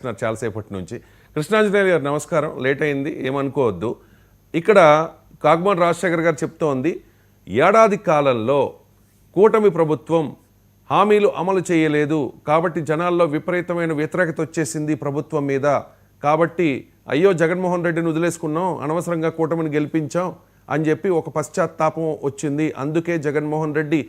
చాలాసేపటి నుంచి. కృష్ణాంజనేయులు గారు నమస్కారం. లేట్ అయింది, ఏమనుకోవద్దు. ఇక్కడ కాగ్మోన్ రాజశేఖర్ గారు చెప్తోంది, ఏడాది కాలంలో కూటమి ప్రభుత్వం హామీలు అమలు చేయలేదు కాబట్టి జనాల్లో విపరీతమైన వ్యతిరేకత వచ్చేసింది ప్రభుత్వం మీద. కాబట్టి అయ్యో జగన్మోహన్ రెడ్డిని వదిలేసుకున్నాం, అనవసరంగా కూటమిని గెలిపించాం అని చెప్పి ఒక పశ్చాత్తాపం వచ్చింది. అందుకే జగన్మోహన్ రెడ్డి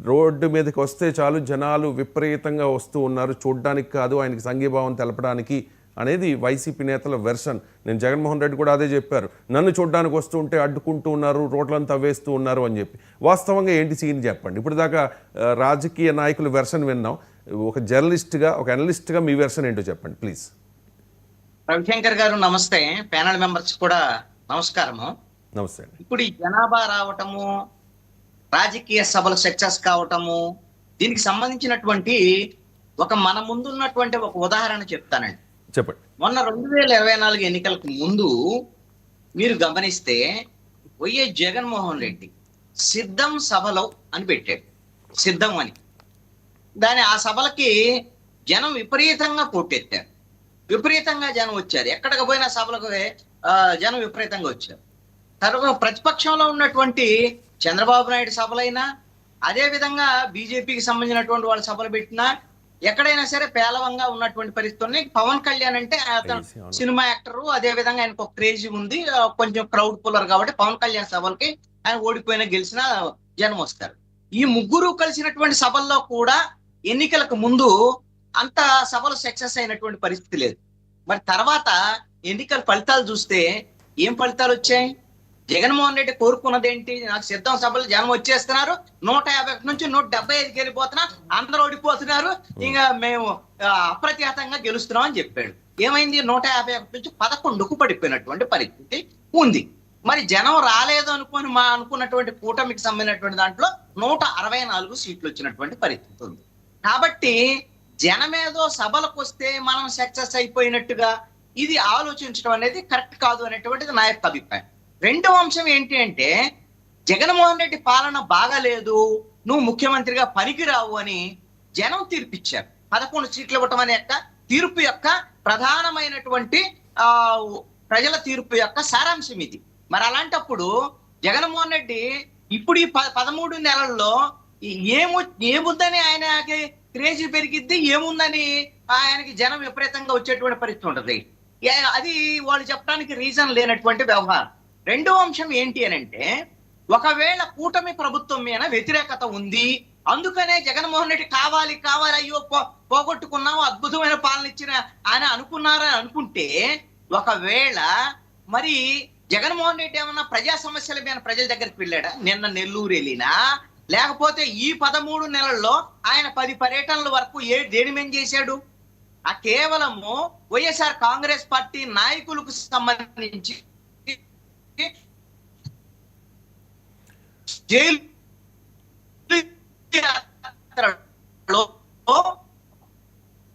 రోడ్డు మీదకి వస్తే చాలు జనాలు విపరీతంగా వస్తూ ఉన్నారు, చూడ్డానికి కాదు ఆయనకి సంఘీభావం తెలపడానికి అనేది వైసీపీ నేతల వెర్షన్. నేను జగన్మోహన్ రెడ్డి కూడా అదే చెప్పారు, నన్ను చూడ్డానికి వస్తూ ఉంటే అడ్డుకుంటూ ఉన్నారు, రోడ్లను తవ్వేస్తూ ఉన్నారు అని చెప్పి. వాస్తవంగా ఏంటి సీన్ చెప్పండి. ఇప్పుడు దాకా రాజకీయ నాయకుల వెర్షన్ విన్నాం, ఒక జర్నలిస్ట్గా, ఒక అనలిస్ట్గా మీ వెర్షన్ ఏంటో చెప్పండి ప్లీజ్. రవిశంకర్ గారు నమస్తే, ప్యానల్ మెంబర్స్ కూడా నమస్కారము. నమస్తే. ఇప్పుడు ఈ జనాభా రావటము, రాజకీయ సభలు సక్సెస్ కావటము, దీనికి సంబంధించినటువంటి మన ముందున్నటువంటి ఒక ఉదాహరణ చెప్తానండి. చెప్పండి. మొన్న 2024 ఎన్నికలకు ముందు మీరు గమనిస్తే వైఎస్ జగన్మోహన్ రెడ్డి సిద్ధం సభలో అని పెట్టాడు, సిద్ధం అని. ఆ సభలకి జనం విపరీతంగా పోటెత్తారు, విపరీతంగా జనం వచ్చారు. ఎక్కడికి పోయినా సభలకు జనం విపరీతంగా వచ్చారు. తర్వాత ప్రతిపక్షంలో ఉన్నటువంటి చంద్రబాబు నాయుడు సభలైనా, అదే విధంగా బీజేపీకి సంబంధించినటువంటి వాళ్ళ సభలు పెట్టినా, ఎక్కడైనా సరే పేలవంగా ఉన్నటువంటి పరిస్థితుల్ని. పవన్ కళ్యాణ్ అంటే అతను సినిమా యాక్టర్, అదే విధంగా ఆయనకు ఒక క్రేజీ ఉంది, కొంచెం క్రౌడ్ పుల్లర్ కాబట్టి పవన్ కళ్యాణ్ సభలకి ఆయన ఓడిపోయినా గెలిచినా జనం వస్తారు. ఈ ముగ్గురు కలిసినటువంటి సభల్లో కూడా ఎన్నికలకు ముందు అంత సభలు సక్సెస్ అయినటువంటి పరిస్థితి లేదు. మరి తర్వాత ఎన్నికల ఫలితాలు చూస్తే ఏం ఫలితాలు వచ్చాయి? జగన్మోహన్ రెడ్డి కోరుకున్నది ఏంటి? నాకు సిద్ధం సభలు జనం వచ్చేస్తున్నారు, 151 నుంచి 175కి వెళ్ళిపోతున్నా, అందరూ ఓడిపోతున్నారు, ఇంకా మేము అప్రతిహతంగా గెలుస్తున్నాం అని చెప్పాడు. ఏమైంది? 151 నుంచి 11కు పడిపోయినటువంటి పరిస్థితి ఉంది. మరి జనం రాలేదు అనుకున్నటువంటి కూటమికి సంబంధించినటువంటి దాంట్లో 164 సీట్లు వచ్చినటువంటి పరిస్థితి ఉంది. కాబట్టి జనమేదో సభలకు వస్తే మనం సక్సెస్ అయిపోయినట్టుగా ఇది ఆలోచించడం అనేది కరెక్ట్ కాదు అనేటువంటిది నా యొక్క అభిప్రాయం. రెండవ అంశం ఏంటి అంటే, జగన్మోహన్ రెడ్డి పాలన బాగాలేదు, నువ్వు ముఖ్యమంత్రిగా పనికిరావు అని జనం తీర్పిచ్చారు. 11 సీట్లు ఇవ్వటం అనే యొక్క తీర్పు యొక్క ప్రధానమైనటువంటి ప్రజల తీర్పు యొక్క సారాంశం ఇది. మరి అలాంటప్పుడు జగన్మోహన్ రెడ్డి ఇప్పుడు ఈ 13 నెలల్లో ఏముందని ఆయనకి క్రేజీ పెరిగిద్ది, ఏముందని ఆయనకి జనం విపరీతంగా వచ్చేటువంటి పరిస్థితి ఉంటది. అది వాళ్ళు చెప్పడానికి రీజన్ లేనటువంటి వ్యవహారం. రెండో అంశం ఏంటి అని అంటే, ఒకవేళ కూటమి ప్రభుత్వం మీద వ్యతిరేకత ఉంది, అందుకనే జగన్మోహన్ రెడ్డి కావాలి అయ్యో పోగొట్టుకున్నాము, అద్భుతమైన పాలన ఇచ్చిన ఆయన అనుకున్నారని అనుకుంటే, ఒకవేళ మరి జగన్మోహన్ రెడ్డి ఏమన్నా ప్రజా సమస్యల మీద ప్రజల దగ్గరికి వెళ్ళాడా? నిన్న నెల్లూరు వెళ్ళినా, లేకపోతే ఈ 13 నెలల్లో ఆయన 10 పర్యటనల వరకు దేని మీద చేశాడు? కేవలము వైఎస్ఆర్ కాంగ్రెస్ పార్టీ నాయకులకు సంబంధించి జైలు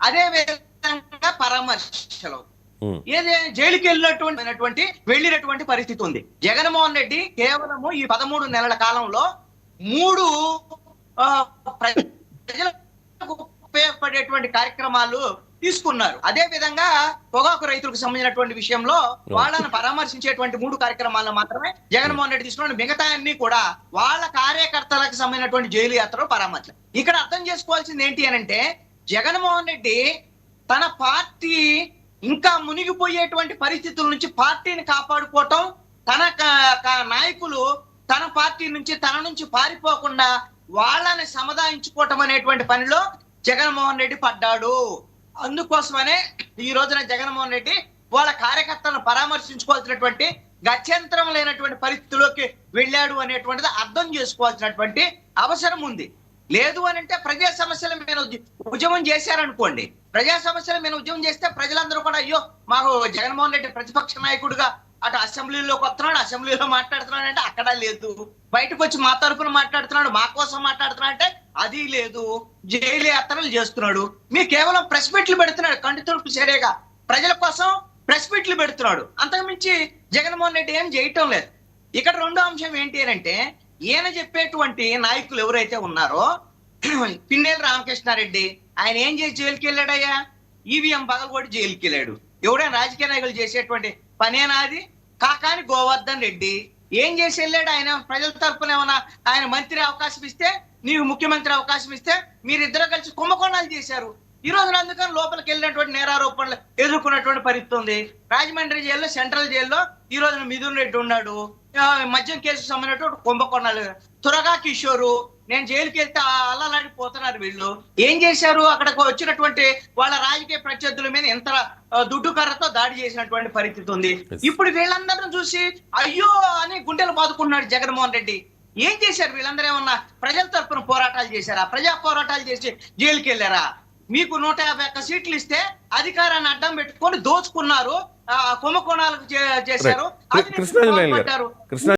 అదే విధంగా పరామర్శలో జైలుకి వెళ్ళినటువంటి పరిస్థితి ఉంది. జగన్మోహన్ రెడ్డి కేవలము ఈ 13 నెలల కాలంలో 3 ప్రజలకు ఉపయోగపడేటువంటి కార్యక్రమాలు తీసుకున్నారు. అదే విధంగా పొగాకు రైతులకు సంబంధించినటువంటి విషయంలో వాళ్ళని పరామర్శించేటువంటి 3 కార్యక్రమాలను మాత్రమే జగన్మోహన్ రెడ్డి తీసుకున్నాడు. మిగతా అన్ని కూడా వాళ్ళ కార్యకర్తలకు సంబంధించినటువంటి జైలు యాత్రలు పరామర్శ. ఇక్కడ అర్థం చేసుకోవాల్సింది ఏంటి అని అంటే, జగన్మోహన్ రెడ్డి తన పార్టీ ఇంకా మునిగిపోయేటువంటి పరిస్థితుల నుంచి పార్టీని కాపాడుకోవటం, తన నాయకులు తన పార్టీ నుంచి తన నుంచి పారిపోకుండా వాళ్ళని సముదాయించుకోవటం అనేటువంటి పనిలో జగన్మోహన్ రెడ్డి పడ్డాడు. అందుకోసమనే ఈ రోజున జగన్మోహన్ రెడ్డి వాళ్ళ కార్యకర్తలను పరామర్శించుకోవాల్సినటువంటి గత్యంతరం లేనటువంటి పరిస్థితిలోకి వెళ్ళాడు అనేటువంటిది అర్థం చేసుకోవాల్సినటువంటి అవసరం ఉంది. లేదు అని అంటే ప్రజా సమస్యల మీద ఉద్యమం చేశారనుకోండి, ప్రజా సమస్యల మీద ఉద్యమం చేస్తే ప్రజలందరూ కూడా అయ్యో మాకు జగన్మోహన్ రెడ్డి ప్రతిపక్ష నాయకుడిగా అటు అసెంబ్లీలోకి వస్తున్నాడు, అసెంబ్లీలో మాట్లాడుతున్నాడు అంటే అక్కడ లేదు, బయటకు వచ్చి మా తరఫున మాట్లాడుతున్నాడు, మా కోసం మాట్లాడుతున్నాడు అంటే అది లేదు, జైలు యాత్రలు చేస్తున్నాడు, మీరు కేవలం ప్రెస్ మీట్లు పెడుతున్నాడు, కంటితుడుపు సరేగా ప్రజల కోసం ప్రెస్ మీట్లు పెడుతున్నాడు, అంతకుమించి జగన్మోహన్ రెడ్డి ఏం చేయటం లేదు. ఇక్కడ రెండో అంశం ఏంటి అంటే, ఈయన చెప్పేటువంటి నాయకులు ఎవరైతే ఉన్నారో, పిన్నెల్లి రామకృష్ణారెడ్డి ఆయన ఏం చేసి జైలుకి వెళ్ళాడయ్యా? ఈవీఎం పగలగొట్టి జైలుకి వెళ్ళాడు. ఎవడైనా రాజకీయ నాయకులు చేసేటువంటి పనేనా అది? కాకాని గోవర్ధన్ రెడ్డి ఏం చేసి వెళ్ళాడు? ఆయన ప్రజల తరపున ఏమన్నా ఆయన మంత్రి అవకాశం ఇస్తే, నీకు ముఖ్యమంత్రి అవకాశం ఇస్తే మీరిద్దరు కలిసి కుంభకోణాలు చేశారు. ఈ రోజున అందుకని లోపలికి వెళ్ళినటువంటి నేరారోపణలు ఎదుర్కొన్నటువంటి పరిస్థితి ఉంది. రాజమండ్రి జైల్లో, సెంట్రల్ జైల్లో ఈ రోజున మిథున్ రెడ్డి ఉన్నాడు. మద్యం కేసుకు సంబంధించినటువంటి కుంభకోణాలు. త్వరగా కిషోరు, నేను జైలుకి వెళ్తే అల్లలాడిపోతున్నారు వీళ్ళు. ఏం చేశారు? అక్కడికి వచ్చినటువంటి వాళ్ళ రాజకీయ ప్రత్యర్థుల మీద ఎంత దుడ్డు కర్రతో దాడి చేసినటువంటి పరిస్థితి ఉంది. ఇప్పుడు వీళ్ళందరిని చూసి అయ్యో అని గుండెలు బాదుకుంటున్నాడు జగన్మోహన్ రెడ్డి. ఏం చేశారు వీళ్ళందరూ? ఏమన్నా ప్రజల తరపున పోరాటాలు చేశారా? ప్రజా పోరాటాలు చేసి జైలుకి వెళ్ళారా? మీకు 151 సీట్లు ఇస్తే అధికారాన్ని అడ్డం పెట్టుకొని దోచుకున్నారు, కుంభకోణాలకు చేశారు. కృష్ణాంజనేయులు గారు